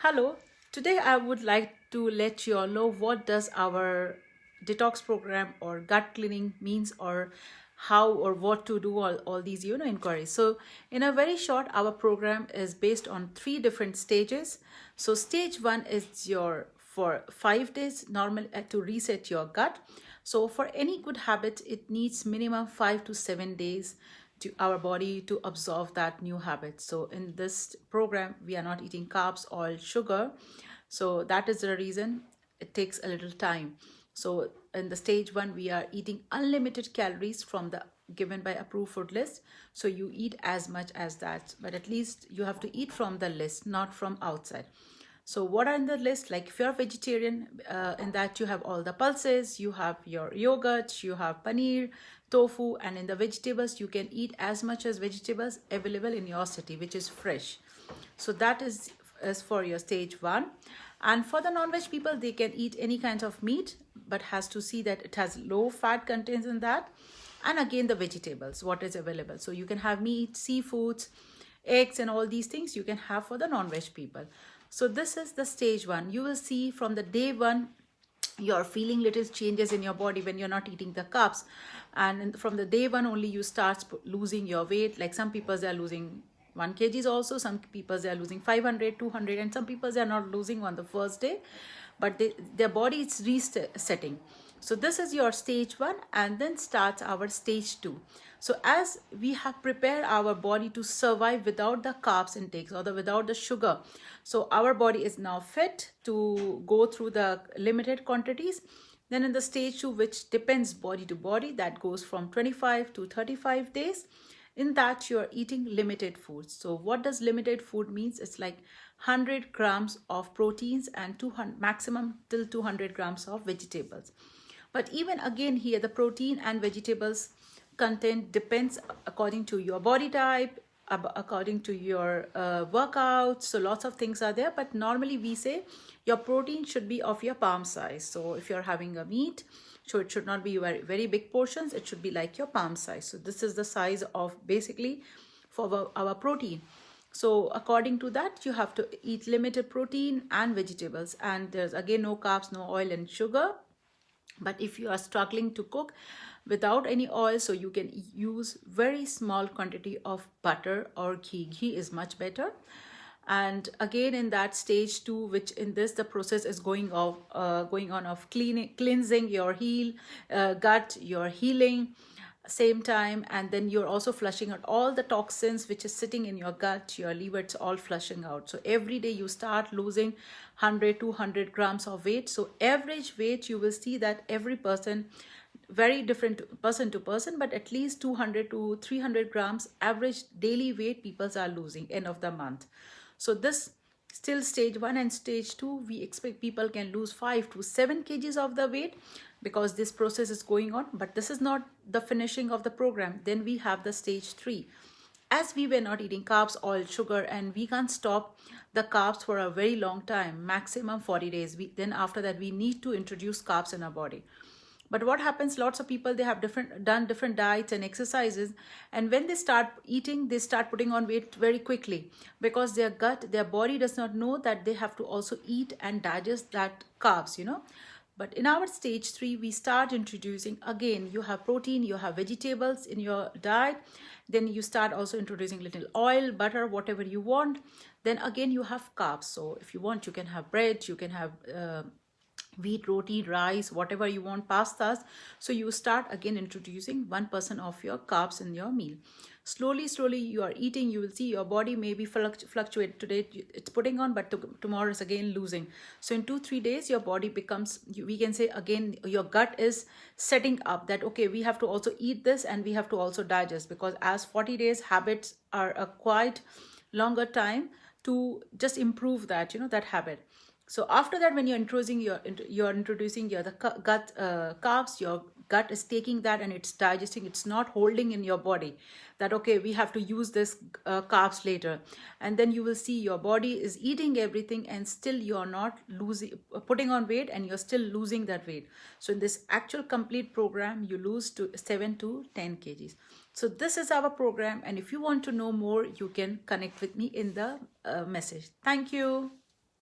Hello, today I would like to let you all know what does our detox program or gut cleaning means, or how or what to do all these inquiries. So in a very short, our program is based on three different stages. So stage one is your for 5 days normal to reset your gut. So for any good habit, it needs minimum 5 to 7 days to our body to absorb that new habit. So in this program, we are not eating carbs, oil, sugar. So that is the reason it takes a little time. So in the stage one, we are eating unlimited calories from the given by approved food list. So you eat as much as that, but at least you have to eat from the list, not from outside. So what are in the list? Like if you're vegetarian, in that you have all the pulses, you have your yogurt, you have paneer, tofu, and in the vegetables, you can eat as much as vegetables available in your city, which is fresh. So that is for your stage one. And for the non-veg people, they can eat any kind of meat, but has to see that it has low fat contents in that. And again, the vegetables, what is available. So you can have meat, seafoods, eggs, and all these things you can have for the non-veg people. So this is the stage one. You will see from the day one, you're feeling little changes in your body when you're not eating the carbs, and from the day one only you start losing your weight. Like some people, they are losing 1 kgs also, some people they are losing 500, 200, and some people they are not losing on the first day, but their body is resetting. So this is your stage one, and then starts our stage two. So as we have prepared our body to survive without the carbs intakes or without the sugar, so our body is now fit to go through the limited quantities. Then in the stage two, which depends body to body, that goes from 25 to 35 days. In that you are eating limited foods. So what does limited food means? It's like 100 grams of proteins and 200 maximum till 200 grams of vegetables. But even again here, the protein and vegetables content depends according to your body type, according to your workout. So lots of things are there, but normally we say your protein should be of your palm size. So if you're having a meat, so it should not be very big portions, it should be like your palm size. So this is the size of basically for our protein. So according to that, you have to eat limited protein and vegetables, and there's again no carbs, no oil and sugar. But if you are struggling to cook without any oil, so you can use very small quantity of butter or ghee. Ghee is much better. And again in that stage two, which in this the process is going on of cleansing your gut, your healing same time, and then you're also flushing out all the toxins which is sitting in your gut, your liver, it's all flushing out. So every day you start losing 100 200 grams of weight. So average weight, you will see that every person, very different person to person, but at least 200 to 300 grams average daily weight people are losing end of the month. So this still stage one, and stage two, we expect people can lose 5 to 7 kgs of the weight, because this process is going on. But this is not the finishing of the program. Then we have the stage three. As we were not eating carbs, oil, sugar, and we can't stop the carbs for a very long time, maximum 40 days. Then after that, we need to introduce carbs in our body. But what happens, lots of people, they have done different diets and exercises, and when they start eating, they start putting on weight very quickly, because their gut, their body does not know that they have to also eat and digest that carbs. But in our stage three, we start introducing, again, you have protein, you have vegetables in your diet. Then you start also introducing little oil, butter, whatever you want. Then again, you have carbs. So if you want, you can have bread, you can have wheat, roti, rice, whatever you want, pastas. So you start again introducing 1% of your carbs in your meal. Slowly you are eating, you will see your body maybe fluctuate. Today it's putting on, but tomorrow is again losing. So in 2-3 days, your body becomes, we can say again, your gut is setting up that, okay, we have to also eat this and we have to also digest, because as 40 days habits are a quite longer time to just improve that, that habit. So after that, when you're introducing the gut carbs, your gut is taking that and it's digesting. It's not holding in your body that, okay, we have to use this carbs later. And then you will see your body is eating everything, and still you're not putting on weight, and you're still losing that weight. So in this actual complete program, you lose to 7 to 10 kgs. So this is our program, and if you want to know more, you can connect with me in the message. Thank you.